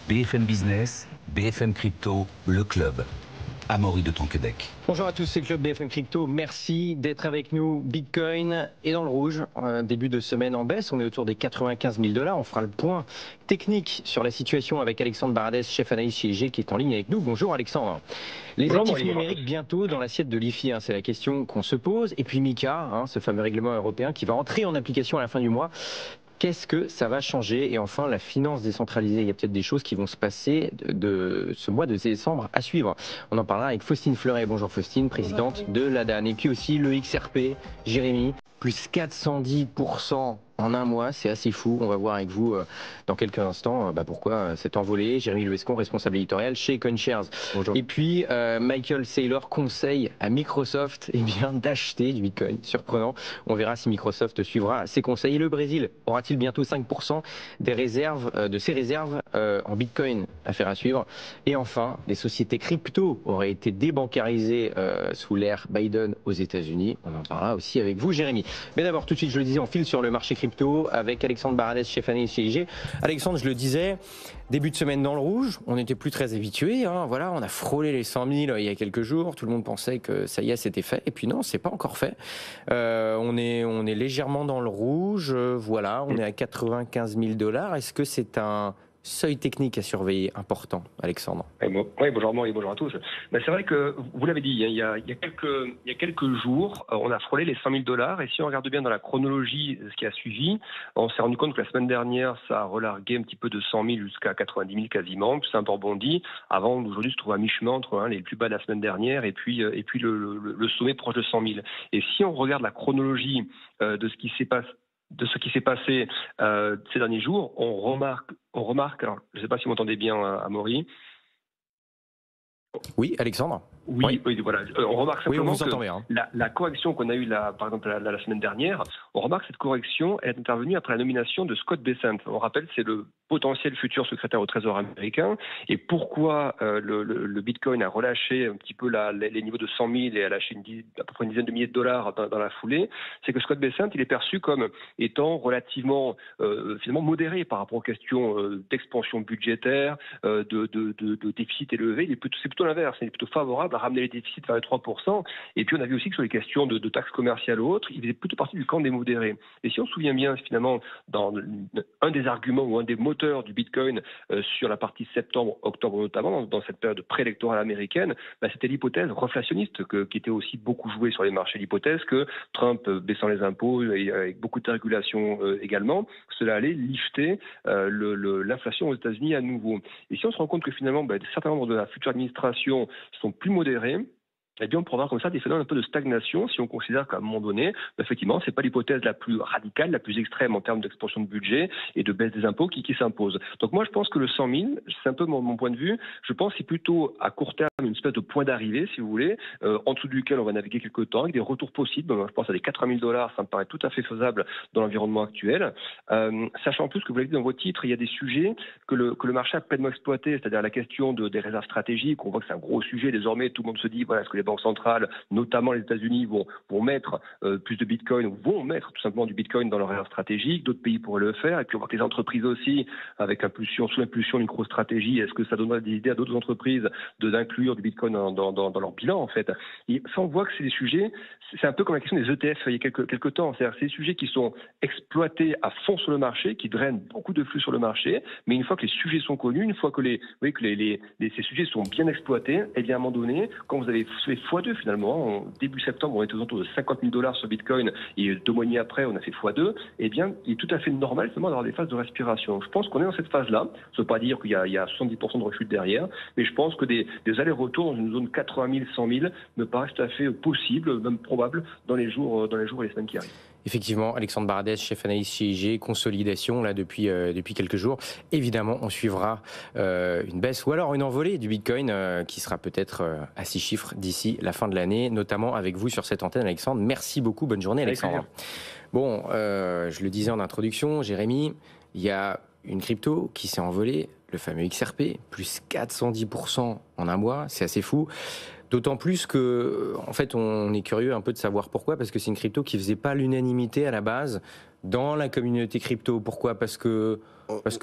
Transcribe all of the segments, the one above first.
BFM Business, BFM Crypto, le club. Amaury de Tonquédec. Bonjour à tous, c'est le club BFM Crypto. Merci d'être avec nous. Bitcoin est dans le rouge. Début de semaine en baisse. On est autour des 95 000 $. On fera le point technique sur la situation avec Alexandre Baradès, chef analyste chez IG, qui est en ligne avec nous. Bonjour Alexandre. Les actifs numériques bientôt dans l'assiette de l'IFI, c'est la question qu'on se pose. Et puis MiCA, ce fameux règlement européen qui va entrer en application à la fin du mois. Qu'est-ce que ça va changer? Et enfin, la finance décentralisée. Il y a peut-être des choses qui vont se passer de ce mois de décembre à suivre. On en parlera avec Faustine Fleuret. Bonjour Faustine, présidente de l'ADAN. Et puis aussi le XRP, Jérémy, plus 410% en un mois, c'est assez fou. On va voir avec vous dans quelques instants pourquoi c'est envolé. Jérémy Luescon, responsable éditorial chez CoinShares. Bonjour. Et puis Michael Saylor conseille à Microsoft d'acheter du Bitcoin. Surprenant. On verra si Microsoft suivra ses conseils. Et le Brésil aura-t-il bientôt 5% des réserves, de ses réserves en Bitcoin? Affaire à suivre. Et enfin, les sociétés crypto auraient été débancarisées sous l'ère Biden aux États-Unis. On en parlera aussi avec vous, Jérémy. Mais d'abord, tout de suite, je le disais, on file sur le marché crypto avec Alexandre Baradès, chef analyste chez IG. Alexandre, je le disais, début de semaine dans le rouge, on n'était plus très habitués. Voilà, on a frôlé les 100 000 il y a quelques jours. Tout le monde pensait que ça y est, c'était fait. Et puis non, c'est pas encore fait. On est légèrement dans le rouge. Voilà, on est à 95 000 $. Est-ce que c'est un seuil technique à surveiller important, Alexandre? Oui, bonjour Amaury, bonjour à tous. C'est vrai que, vous l'avez dit, il y a quelques jours, on a frôlé les 100 000 $. Et si on regarde bien dans la chronologie ce qui a suivi, on s'est rendu compte que la semaine dernière, ça a relargué un petit peu de 100 000 jusqu'à 90 000 quasiment, puis c'est un peu rebondi. Avant, aujourd'hui, se trouve à mi-chemin entre les plus bas de la semaine dernière et puis le sommet proche de 100 000. Et si on regarde la chronologie de ce qui s'est passé ces derniers jours, on remarque, alors je ne sais pas si vous m'entendez bien, Amaury. Oui, Alexandre. Oui, voilà. On remarque simplement que la correction qu'on a eue par exemple la semaine dernière, on remarque que cette correction est intervenue après la nomination de Scott Bessent. On rappelle, c'est le potentiel futur secrétaire au Trésor américain. Et pourquoi le Bitcoin a relâché un petit peu les niveaux de 100 000 et a lâché à peu près une dizaine de milliers de dollars dans la foulée, c'est que Scott Bessent, il est perçu comme étant relativement finalement modéré par rapport aux questions d'expansion budgétaire, de déficit élevé. C'est plutôt l'inverse, il est plutôt favorable à ramener les déficits vers les 3%. Et puis on a vu aussi que sur les questions de taxes commerciales ou autres, il faisait plutôt partie du camp des modérés. Et si on se souvient bien, finalement, dans un des arguments ou un des moteurs du Bitcoin sur la partie septembre, octobre notamment, dans cette période préélectorale américaine, c'était l'hypothèse reflationniste qui était aussi beaucoup jouée sur les marchés. L'hypothèse que Trump, baissant les impôts et avec beaucoup de régulation également, cela allait lifter l'inflation aux États-Unis à nouveau. Et si on se rend compte que finalement, certains membres de la future administration sont plus modérés, eh bien, on pourra voir comme ça des phénomènes un peu de stagnation si on considère qu'à un moment donné, effectivement, c'est pas l'hypothèse la plus radicale, la plus extrême en termes d'expansion de budget et de baisse des impôts qui s'impose. Donc moi, je pense que le 100 000, c'est un peu mon point de vue, je pense que c'est plutôt à court terme une espèce de point d'arrivée, si vous voulez, en dessous duquel on va naviguer quelques temps, avec des retours possibles. Je pense à des 80 000 $, ça me paraît tout à fait faisable dans l'environnement actuel. Sachant en plus que vous l'avez dit dans vos titres, il y a des sujets que le marché a pleinement exploité, c'est-à-dire la question des réserves stratégiques. On voit que c'est un gros sujet désormais. Tout le monde se dit, voilà, est-ce que les banques centrales, notamment les États-Unis, vont mettre plus de Bitcoin, ou vont mettre tout simplement du Bitcoin dans leurs réserves stratégiques. D'autres pays pourraient le faire. Et puis on voit que les entreprises aussi, avec sous l'impulsion d'une grosse stratégie, est-ce que ça donnerait des idées à d'autres entreprises d'inclure du Bitcoin dans leur bilan, en fait. Et ça, on voit que c'est des sujets, c'est un peu comme la question des ETF il y a quelques temps. C'est-à-dire c'est des sujets qui sont exploités à fond sur le marché, qui drainent beaucoup de flux sur le marché, mais une fois que les sujets sont connus, une fois que ces sujets sont bien exploités, eh bien à un moment donné, quand vous avez fait x2 finalement, en début septembre, on était aux alentours de 50 000 $ sur Bitcoin, et 2 mois et demi après, on a fait x2, eh bien, il est tout à fait normal seulement d'avoir des phases de respiration. Je pense qu'on est dans cette phase-là. Ça ne veut pas dire qu'il y a 70% de rechute derrière, mais je pense que des allers-retours dans une zone 80 000, 100 000 me paraissent tout à fait possible, même probable, dans les jours et les semaines qui arrivent. Effectivement, Alexandre Baradès, chef analyste chez IG, consolidation là depuis quelques jours. Évidemment, on suivra une baisse ou alors une envolée du Bitcoin qui sera peut-être à 6 chiffres d'ici la fin de l'année, notamment avec vous sur cette antenne, Alexandre. Merci beaucoup, bonne journée, Alexandre. Bon, je le disais en introduction, Jérémy, il y a une crypto qui s'est envolée, le fameux XRP, plus 410% en un mois, c'est assez fou. D'autant plus que, en fait, on est curieux un peu de savoir pourquoi, parce que c'est une crypto qui faisait pas l'unanimité à la base dans la communauté crypto. Pourquoi ? Parce que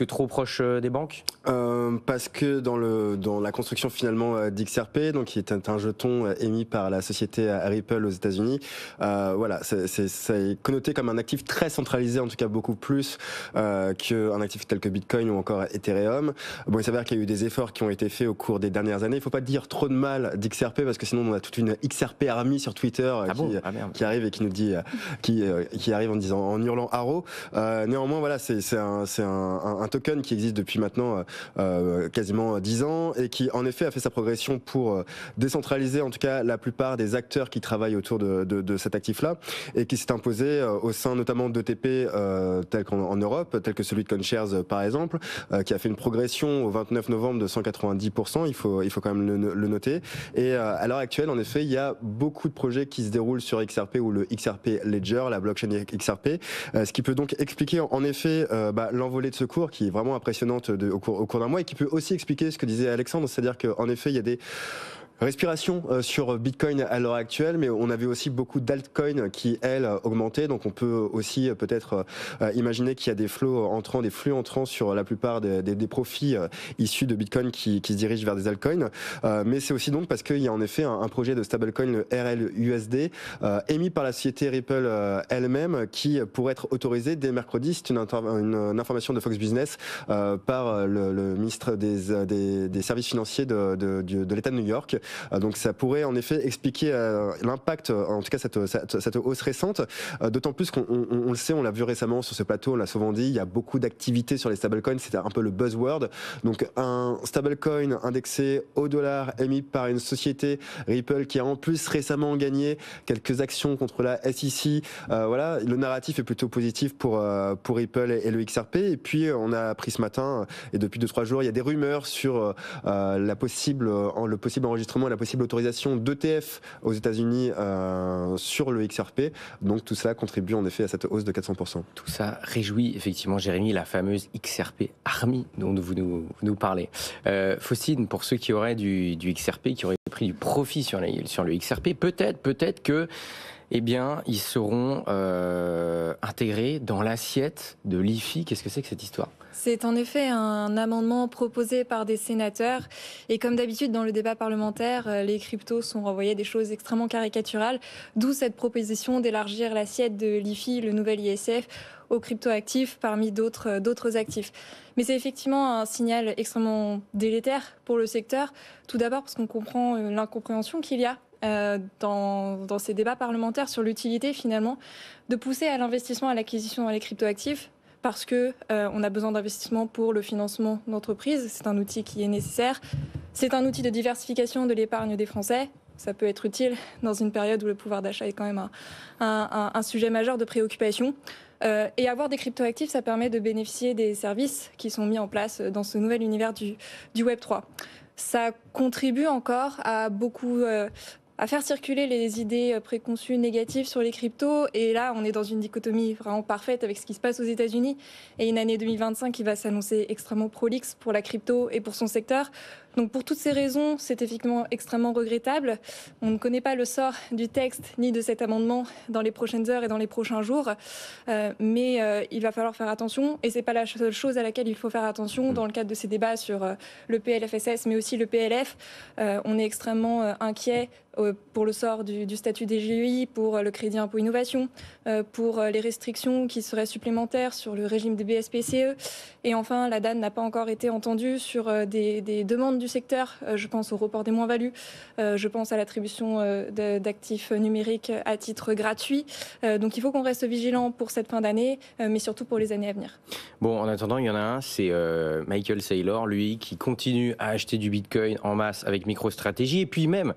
trop proche des banques ? Parce que dans la construction finalement d'XRP, donc qui est un jeton émis par la société Ripple aux États-Unis, voilà, ça est connoté comme un actif très centralisé, en tout cas beaucoup plus qu'un actif tel que Bitcoin ou encore Ethereum. Bon, il s'avère qu'il y a eu des efforts qui ont été faits au cours des dernières années. Il ne faut pas dire trop de mal d'XRP parce que sinon on a toute une XRP army sur Twitter qui arrive et qui nous dit, qui arrive en hurlant haro. Néanmoins, voilà, c'est un token qui existe depuis maintenant quasiment 10 ans et qui en effet a fait sa progression pour décentraliser en tout cas la plupart des acteurs qui travaillent autour de cet actif-là et qui s'est imposé au sein notamment d'ETP tels qu'en Europe, tel que celui de CoinShares par exemple, qui a fait une progression au 29 novembre de 190%, il faut quand même le noter. Et à l'heure actuelle, en effet, il y a beaucoup de projets qui se déroulent sur XRP ou le XRP Ledger, la blockchain XRP, ce qui peut donc expliquer en effet l'envolée de ce cours qui est vraiment impressionnante au cours d'un mois et qui peut aussi expliquer ce que disait Alexandre, c'est-à-dire qu'en effet, il y a des respiration sur Bitcoin à l'heure actuelle, mais on avait aussi beaucoup d'altcoins qui, elles, augmentaient. Donc on peut aussi peut-être imaginer qu'il y a des flux entrants sur la plupart des profits issus de Bitcoin qui se dirigent vers des altcoins. Mais c'est aussi donc parce qu'il y a en effet un projet de stablecoin, le RLUSD, émis par la société Ripple elle-même, qui pourrait être autorisé dès mercredi. C'est une information de Fox Business par le ministre des services financiers de l'État de New York. Donc ça pourrait en effet expliquer l'impact, en tout cas cette hausse récente, d'autant plus qu'on le sait, on l'a vu récemment sur ce plateau, on l'a souvent dit, il y a beaucoup d'activités sur les stablecoins, c'était un peu le buzzword. Donc un stablecoin indexé au dollar émis par une société Ripple qui a en plus récemment gagné quelques actions contre la SEC, voilà, le narratif est plutôt positif pour Ripple et le XRP. Et puis on a appris ce matin et depuis 2-3 jours, il y a des rumeurs sur le possible enregistrement et la possible autorisation d'ETF aux États-Unis sur le XRP. Donc tout cela contribue en effet à cette hausse de 400%. Tout ça réjouit effectivement, Jérémy, la fameuse XRP Army dont vous nous parlez. Faustine, pour ceux qui auraient du XRP, qui auraient pris du profit sur le XRP, peut-être que ils seront intégrés dans l'assiette de l'IFI. Qu'est-ce que c'est que cette histoire ? C'est en effet un amendement proposé par des sénateurs. Et comme d'habitude, dans le débat parlementaire, les cryptos sont renvoyés des choses extrêmement caricaturales. D'où cette proposition d'élargir l'assiette de l'IFI, le nouvel ISF, aux cryptoactifs parmi d'autres actifs. Mais c'est effectivement un signal extrêmement délétère pour le secteur. Tout d'abord parce qu'on comprend l'incompréhension qu'il y a dans ces débats parlementaires sur l'utilité finalement de pousser à l'investissement, à l'acquisition dans les cryptoactifs. Parce que on a besoin d'investissement pour le financement d'entreprises. C'est un outil qui est nécessaire. C'est un outil de diversification de l'épargne des Français. Ça peut être utile dans une période où le pouvoir d'achat est quand même un sujet majeur de préoccupation. Et avoir des cryptoactifs, ça permet de bénéficier des services qui sont mis en place dans ce nouvel univers du Web3. Ça contribue encore à à faire circuler les idées préconçues négatives sur les cryptos. Et là, on est dans une dichotomie vraiment parfaite avec ce qui se passe aux États-Unis et une année 2025 qui va s'annoncer extrêmement prolixe pour la crypto et pour son secteur. Donc pour toutes ces raisons, c'est effectivement extrêmement regrettable. On ne connaît pas le sort du texte ni de cet amendement dans les prochaines heures et dans les prochains jours. Mais il va falloir faire attention. Et ce n'est pas la seule chose à laquelle il faut faire attention dans le cadre de ces débats sur le PLFSS, mais aussi le PLF. On est extrêmement inquiet pour le sort du statut des GEI, pour le crédit impôt innovation, pour les restrictions qui seraient supplémentaires sur le régime des BSPCE. Et enfin, la DAN n'a pas encore été entendue sur des demandes du secteur. Je pense au report des moins-values, je pense à l'attribution d'actifs numériques à titre gratuit. Donc il faut qu'on reste vigilant pour cette fin d'année, mais surtout pour les années à venir. Bon, en attendant, il y en a un, c'est Michael Saylor, lui, qui continue à acheter du Bitcoin en masse avec MicroStrategy, et puis même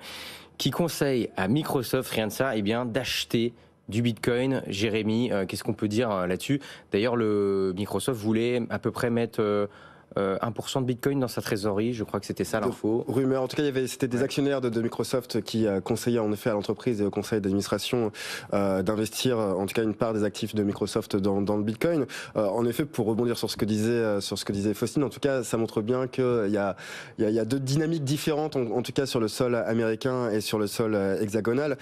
qui conseille à Microsoft, rien de ça, d'acheter du Bitcoin. Jérémy, qu'est-ce qu'on peut dire là-dessus ? D'ailleurs, Microsoft voulait à peu près mettre 1% de Bitcoin dans sa trésorerie, je crois que c'était ça l'info. Rumeur, en tout cas, c'était des actionnaires de Microsoft qui conseillaient en effet à l'entreprise et au conseil d'administration d'investir en tout cas une part des actifs de Microsoft dans le Bitcoin. En effet, pour rebondir sur ce que disait Faustine, en tout cas, ça montre bien qu'il y a deux dynamiques différentes, en tout cas sur le sol américain et sur le sol hexagonal,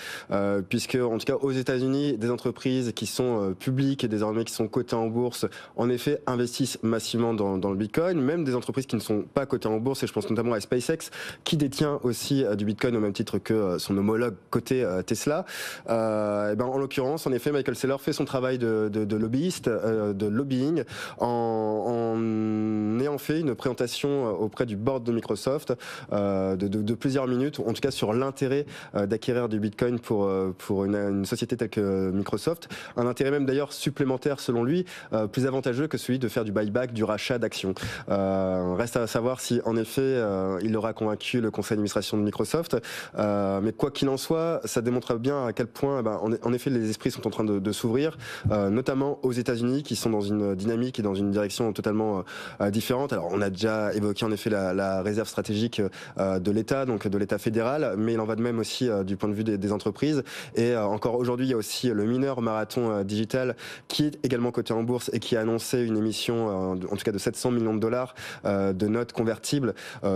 puisque en tout cas aux États-Unis, des entreprises qui sont publiques et désormais qui sont cotées en bourse, en effet, investissent massivement dans le Bitcoin. Même des entreprises qui ne sont pas cotées en bourse, et je pense notamment à SpaceX, qui détient aussi du Bitcoin au même titre que son homologue coté Tesla. En l'occurrence, en effet, Michael Saylor fait son travail de lobbyiste, de lobbying, en ayant fait une présentation auprès du board de Microsoft de plusieurs minutes, en tout cas sur l'intérêt d'acquérir du Bitcoin pour une société telle que Microsoft. Un intérêt même d'ailleurs supplémentaire selon lui, plus avantageux que celui de faire du buyback, du rachat d'actions. Reste à savoir si en effet il aura convaincu le conseil d'administration de Microsoft, mais quoi qu'il en soit, ça démontre bien à quel point en effet les esprits sont en train de s'ouvrir, notamment aux États-Unis qui sont dans une dynamique et dans une direction totalement différente. Alors on a déjà évoqué en effet la réserve stratégique de l'État, donc de l'État fédéral, mais il en va de même aussi du point de vue des entreprises. Et encore aujourd'hui, il y a aussi le mineur Marathon Digital qui est également coté en bourse et qui a annoncé une émission en tout cas de 700 millions de dollars de notes convertibles,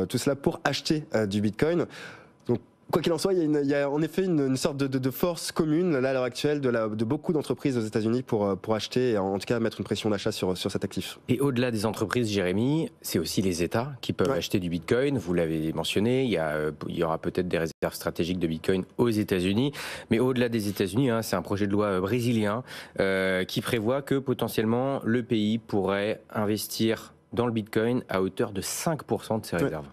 tout cela pour acheter du Bitcoin. Donc, quoi qu'il en soit, il y a en effet une sorte de force commune là, à l'heure actuelle de beaucoup d'entreprises aux États-Unis pour acheter et en tout cas mettre une pression d'achat sur cet actif. Et au-delà des entreprises, Jérémy, c'est aussi les États qui peuvent acheter du Bitcoin. Vous l'avez mentionné, il y aura peut-être des réserves stratégiques de Bitcoin aux États-Unis. Mais au-delà des États-Unis, c'est un projet de loi brésilien qui prévoit que potentiellement le pays pourrait investir dans le Bitcoin à hauteur de 5% de ses réserves.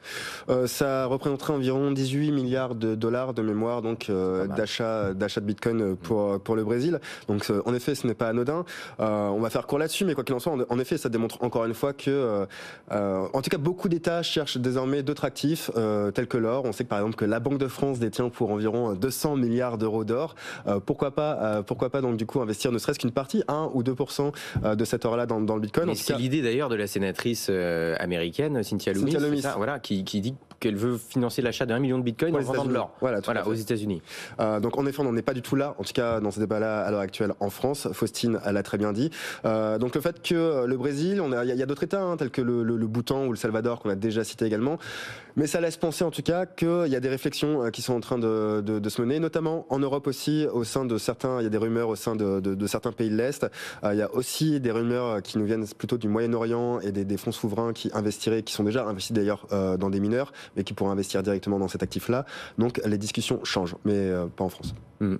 Ça représenterait environ 18 milliards de dollars de mémoire donc d'achat de Bitcoin pour le Brésil. Donc en effet, ce n'est pas anodin. On va faire court là-dessus, mais quoi qu'il en soit, en effet, ça démontre encore une fois que, en tout cas, beaucoup d'États cherchent désormais d'autres actifs tels que l'or. On sait que par exemple que la Banque de France détient pour environ 200 milliards d'euros d'or. Pourquoi pas donc du coup investir ne serait-ce qu'une partie, 1 ou 2% de cet or-là dans le Bitcoin. C'est l'idée d'ailleurs de la sénatrice américaine, Cynthia Lummis, qui dit qu'elle veut financer l'achat d'1 million de Bitcoin en vendant de l'or aux États-Unis. Donc en effet, on n'en est pas du tout là, en tout cas dans ce débat-là à l'heure actuelle en France. Faustine l'a très bien dit. Donc le fait que le Brésil, il y a d'autres États tels que le Bhoutan ou le Salvador qu'on a déjà cité également, mais ça laisse penser en tout cas qu'il y a des réflexions qui sont en train de se mener, notamment en Europe aussi, au sein de certains, il y a des rumeurs au sein de certains pays de l'Est. Il y a aussi des rumeurs qui nous viennent plutôt du Moyen-Orient et des fonds souverains qui investiraient, qui sont déjà investis d'ailleurs dans des mineurs, mais qui pourraient investir directement dans cet actif-là. Donc les discussions changent, mais pas en France.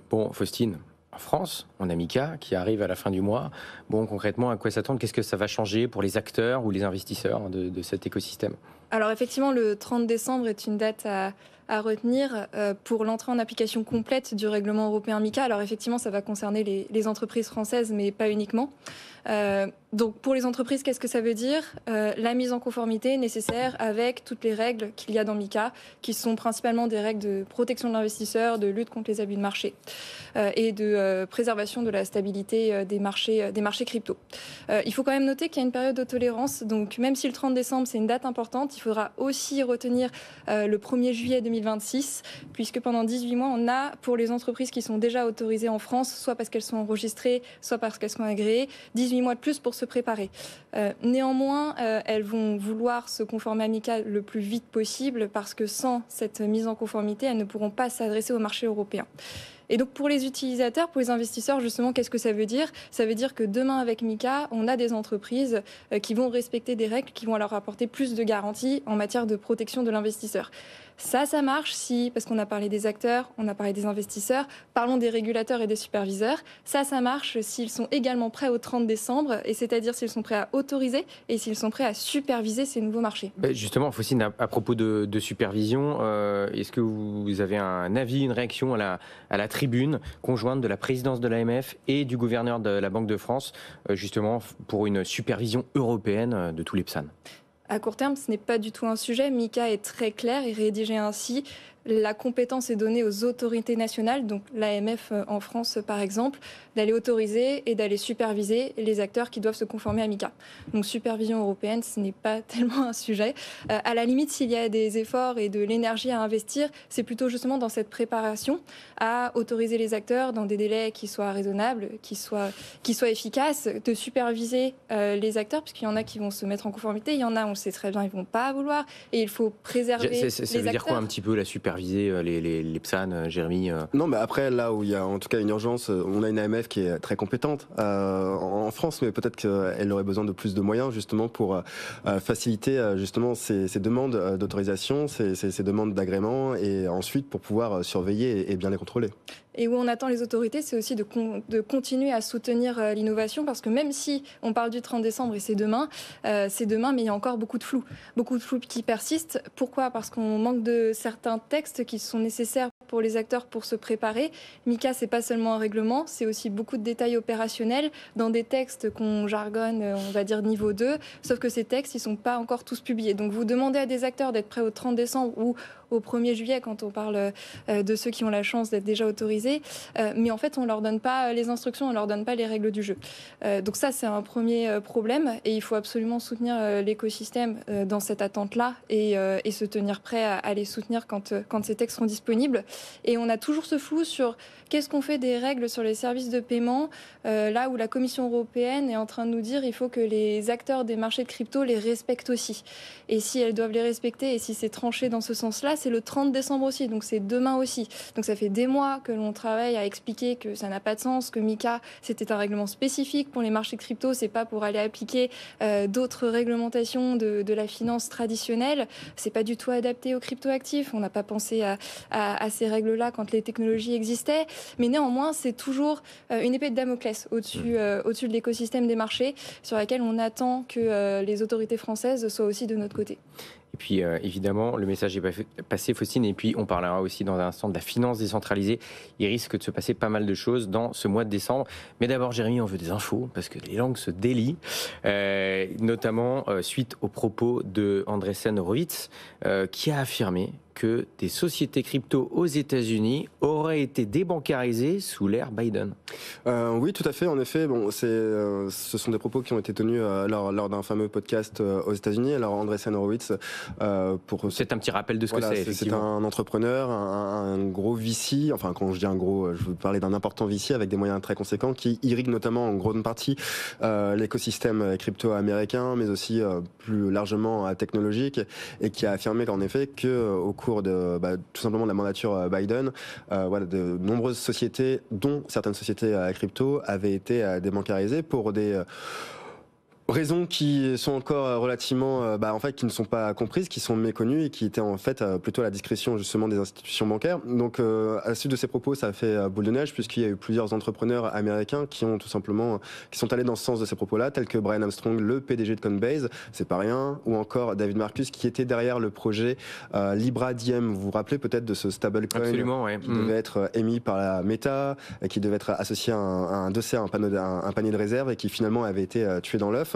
Bon, Faustine, en France, on a Mika qui arrive à la fin du mois. Bon, concrètement, à quoi s'attendre? Qu'est-ce que ça va changer pour les acteurs ou les investisseurs de cet écosystème? Alors effectivement, le 30 décembre est une date à retenir pour l'entrée en application complète du règlement européen MiCA. Alors effectivement, ça va concerner les entreprises françaises, mais pas uniquement. Donc pour les entreprises, qu'est-ce que ça veut dire? La mise en conformité nécessaire avec toutes les règles qu'il y a dans MiCA, qui sont principalement des règles de protection de l'investisseur, de lutte contre les abus de marché et de préservation de la stabilité des marchés crypto. Il faut quand même noter qu'il y a une période de tolérance. Donc même si le 30 décembre, c'est une date importante, il faudra aussi retenir le 1er juillet 2026, puisque pendant 18 mois, on a, pour les entreprises qui sont déjà autorisées en France, soit parce qu'elles sont enregistrées, soit parce qu'elles sont agréées, 18 mois de plus pour se préparer. Néanmoins, elles vont vouloir se conformer à MiCA le plus vite possible, parce que sans cette mise en conformité, elles ne pourront pas s'adresser au marché européen. Et donc pour les utilisateurs, pour les investisseurs, justement, qu'est-ce que ça veut dire? Ça veut dire que demain, avec MiCA, on a des entreprises qui vont respecter des règles qui vont leur apporter plus de garanties en matière de protection de l'investisseur. Ça marche si, parce qu'on a parlé des acteurs, on a parlé des investisseurs, parlons des régulateurs et des superviseurs. Ça marche s'ils sont également prêts au 30 décembre, et c'est-à-dire s'ils sont prêts à autoriser et s'ils sont prêts à superviser ces nouveaux marchés. Justement, Faustine, à propos de supervision, est-ce que vous avez un avis, une réaction à la tribune conjointe de la présidence de l'AMF et du gouverneur de la Banque de France, justement pour une supervision européenne de tous les PSAN? À court terme, ce n'est pas du tout un sujet. MiCA est très clair et rédigé ainsi. la compétence est donnée aux autorités nationales, donc l'AMF en France par exemple, d'aller autoriser et d'aller superviser les acteurs qui doivent se conformer à MiCA. Donc supervision européenne, ce n'est pas tellement un sujet. À la limite, s'il y a des efforts et de l'énergie à investir, c'est plutôt justement dans cette préparation à autoriser les acteurs dans des délais qui soient raisonnables, qui soient efficaces, de superviser les acteurs, puisqu'il y en a qui vont se mettre en conformité, il y en a, on le sait très bien, ils ne vont pas vouloir, et il faut préserver les acteurs. Ça veut dire quoi un petit peu la superviser, les PSAN, Jérémy Non, mais après, là où il y a en tout cas une urgence, on a une AMF qui est très compétente en France, mais peut-être qu'elle aurait besoin de plus de moyens justement pour faciliter justement ces demandes d'autorisation, ces demandes d'agrément, et ensuite pour pouvoir surveiller et bien les contrôler. Et où on attend les autorités, c'est aussi de continuer à soutenir l'innovation, parce que même si on parle du 30 décembre et c'est demain, mais il y a encore beaucoup de flou qui persistent. Pourquoi ? Parce qu'on manque de certains textes qui sont nécessaires pour les acteurs pour se préparer. MiCA, c'est pas seulement un règlement, c'est aussi beaucoup de détails opérationnels dans des textes qu'on jargonne, on va dire niveau 2, sauf que ces textes, ils sont pas encore tous publiés. Donc vous demandez à des acteurs d'être prêts au 30 décembre ou au 1er juillet quand on parle de ceux qui ont la chance d'être déjà autorisés, mais en fait on leur donne pas les instructions, on leur donne pas les règles du jeu. Donc ça c'est un premier problème, et il faut absolument soutenir l'écosystème dans cette attente-là et se tenir prêt à les soutenir quand ces textes seront disponibles. Et on a toujours ce flou sur qu'est-ce qu'on fait des règles sur les services de paiement, là où la Commission européenne est en train de nous dire il faut que les acteurs des marchés de crypto les respectent aussi. Et si elles doivent les respecter, et si c'est tranché dans ce sens-là, c'est le 30 décembre aussi, donc c'est demain aussi. Donc ça fait des mois que l'on travaille à expliquer que ça n'a pas de sens, que MiCA, c'était un règlement spécifique pour les marchés de crypto, c'est pas pour aller appliquer d'autres réglementations de la finance traditionnelle. C'est pas du tout adapté aux cryptoactifs. On n'a pas pensé à ces règles-là quand les technologies existaient. Mais néanmoins, c'est toujours une épée de Damoclès au-dessus de l'écosystème des marchés, sur laquelle on attend que les autorités françaises soient aussi de notre côté. Et puis évidemment, le message est passé, Faustine, et puis on parlera aussi dans un instant de la finance décentralisée. Il risque de se passer pas mal de choses dans ce mois de décembre. Mais d'abord, Jérémy, on veut des infos, parce que les langues se délient, notamment suite aux propos de Andreessen Horowitz, qui a affirmé que des sociétés crypto aux États-Unis auraient été débancarisées sous l'ère Biden. Oui, tout à fait. En effet, bon, ce sont des propos qui ont été tenus lors d'un fameux podcast aux États-Unis. Alors, Andreessen Horowitz, c'est un petit rappel de ce que c'est. C'est un entrepreneur, un gros VC. Enfin, quand je dis un gros, je veux parler d'un important VC avec des moyens très conséquents qui irrigue notamment en grande partie l'écosystème crypto américain, mais aussi plus largement technologique, et qui a affirmé qu'en effet, au cours de tout simplement de la mandature Biden, de nombreuses sociétés, dont certaines sociétés crypto, avaient été débancarisées pour des raisons qui sont encore relativement, qui ne sont pas comprises, qui sont méconnues et qui étaient en fait plutôt à la discrétion justement des institutions bancaires. Donc, à la suite de ces propos, ça a fait boule de neige, puisqu'il y a eu plusieurs entrepreneurs américains qui sont allés dans ce sens de ces propos-là, tels que Brian Armstrong, le PDG de Coinbase, c'est pas rien, ou encore David Marcus, qui était derrière le projet Libra Diem. Vous vous rappelez peut-être de ce stablecoin qui devait être émis par la Meta, qui devait être associé à un dossier, un panier de réserve, et qui finalement avait été tué dans l'œuf.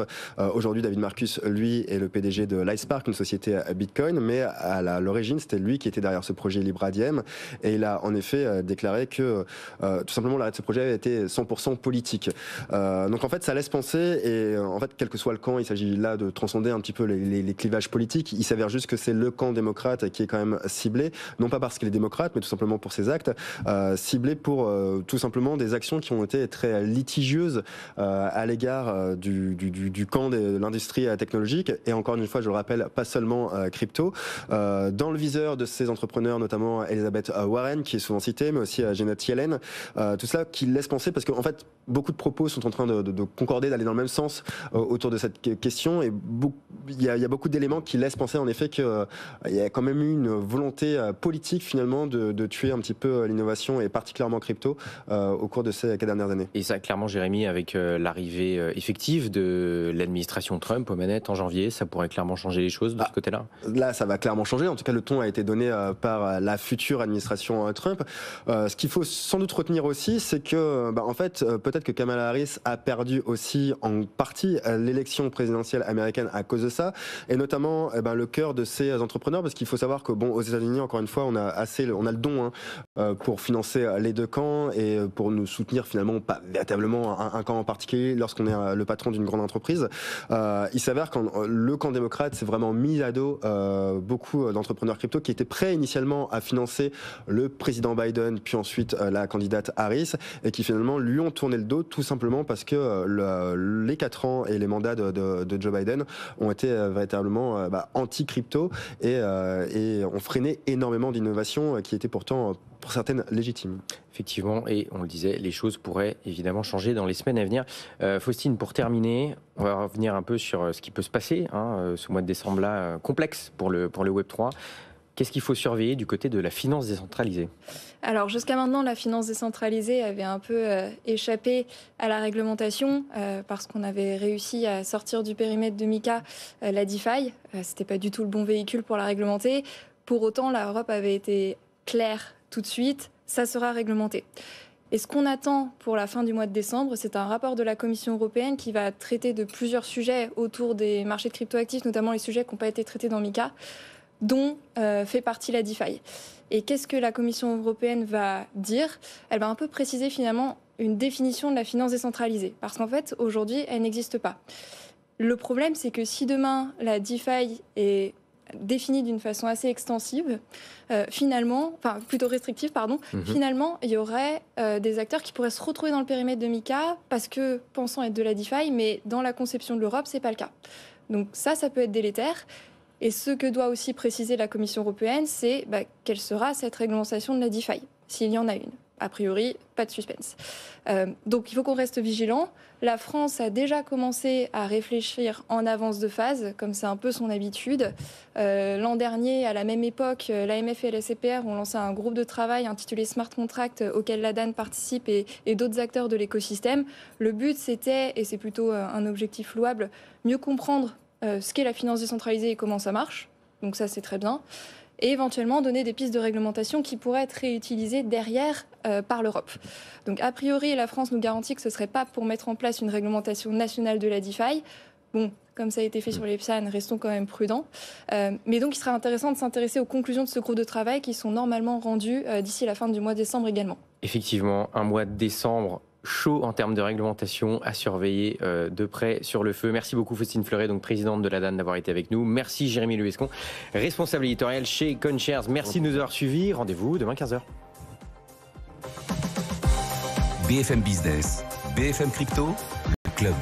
Aujourd'hui, David Marcus, lui, est le PDG de Lightspark, une société Bitcoin, mais à l'origine, c'était lui qui était derrière ce projet Libra Diem, et il a en effet déclaré que tout simplement l'arrêt de ce projet avait été 100% politique. Donc en fait, ça laisse penser, et en fait, quel que soit le camp, il s'agit là de transcender un petit peu les clivages politiques. Il s'avère juste que c'est le camp démocrate qui est quand même ciblé, non pas parce qu'il est démocrate, mais tout simplement pour ses actes, ciblé pour tout simplement des actions qui ont été très litigieuses à l'égard du camp de l'industrie technologique, et encore une fois, je le rappelle, pas seulement crypto. Dans le viseur de ces entrepreneurs, notamment Elizabeth Warren, qui est souvent citée, mais aussi Janet Yellen, tout cela qui laisse penser, parce qu'en fait, beaucoup de propos sont en train de concorder, d'aller dans le même sens autour de cette question, et il y a beaucoup d'éléments qui laissent penser en effet qu'il y a quand même eu une volonté politique finalement de tuer un petit peu l'innovation, et particulièrement crypto, au cours de ces 4 dernières années. Et ça, clairement, Jérémy, avec l'arrivée effective de de l'administration Trump aux manettes en janvier, ça pourrait clairement changer les choses de ce côté-là? Là, ça va clairement changer. En tout cas, le ton a été donné par la future administration Trump. Ce qu'il faut sans doute retenir aussi, c'est que, en fait, peut-être que Kamala Harris a perdu aussi en partie l'élection présidentielle américaine à cause de ça, et notamment le cœur de ces entrepreneurs, parce qu'il faut savoir que, aux États-Unis, encore une fois, on a le don pour financer les deux camps et pour nous soutenir finalement pas véritablement un camp en particulier lorsqu'on est le patron d'une grande entreprise. Il s'avère que le camp démocrate s'est vraiment mis à dos beaucoup d'entrepreneurs crypto qui étaient prêts initialement à financer le président Biden puis ensuite la candidate Harris et qui finalement lui ont tourné le dos tout simplement parce que les 4 ans et les mandats de Joe Biden ont été véritablement anti-crypto et ont freiné énormément d'innovations qui étaient pourtant pour certaines légitimes. Effectivement, et on le disait, les choses pourraient évidemment changer dans les semaines à venir. Faustine, pour terminer, on va revenir un peu sur ce qui peut se passer, ce mois de décembre-là, complexe pour le Web3. Qu'est-ce qu'il faut surveiller du côté de la finance décentralisée? Alors jusqu'à maintenant, la finance décentralisée avait un peu échappé à la réglementation parce qu'on avait réussi à sortir du périmètre de MiCA la DeFi. C'était pas du tout le bon véhicule pour la réglementer. Pour autant, l'Europe avait été claire tout de suite, ça sera réglementé. Et ce qu'on attend pour la fin du mois de décembre, c'est un rapport de la Commission européenne qui va traiter de plusieurs sujets autour des marchés de cryptoactifs, notamment les sujets qui n'ont pas été traités dans MiCA, dont fait partie la DeFi. Et qu'est-ce que la Commission européenne va dire? Elle va un peu préciser finalement une définition de la finance décentralisée. Parce qu'en fait, aujourd'hui, elle n'existe pas. Le problème, c'est que si demain, la DeFi est définie d'une façon assez extensive, plutôt restrictive, finalement, il y aurait des acteurs qui pourraient se retrouver dans le périmètre de MiCA parce que pensant être de la DeFi, mais dans la conception de l'Europe, c'est pas le cas. Donc ça peut être délétère. Et ce que doit aussi préciser la Commission européenne, c'est quelle sera cette réglementation de la DeFi, s'il y en a une. A priori, pas de suspense. Donc il faut qu'on reste vigilant. La France a déjà commencé à réfléchir en avance de phase, comme c'est un peu son habitude. L'an dernier, à la même époque, l'AMF et la CPR ont lancé un groupe de travail intitulé Smart Contract, auquel la DAN participe et d'autres acteurs de l'écosystème. Le but, c'était, et c'est plutôt un objectif louable, mieux comprendre ce qu'est la finance décentralisée et comment ça marche. Donc ça, c'est très bien. Et éventuellement donner des pistes de réglementation qui pourraient être réutilisées derrière par l'Europe. Donc a priori, la France nous garantit que ce ne serait pas pour mettre en place une réglementation nationale de la DeFi. Bon, comme ça a été fait sur les PSAN, restons quand même prudents. Mais donc il sera intéressant de s'intéresser aux conclusions de ce groupe de travail qui sont normalement rendues d'ici la fin du mois de décembre également. Effectivement, un mois de décembre chaud en termes de réglementation à surveiller de près sur le feu. Merci beaucoup Faustine Fleuret, donc présidente de la DAN, d'avoir été avec nous. Merci Jérémy Levescon, responsable éditorial chez CoinShares. Merci de nous avoir suivis. Rendez-vous demain 15h. BFM Business, BFM Crypto, le club.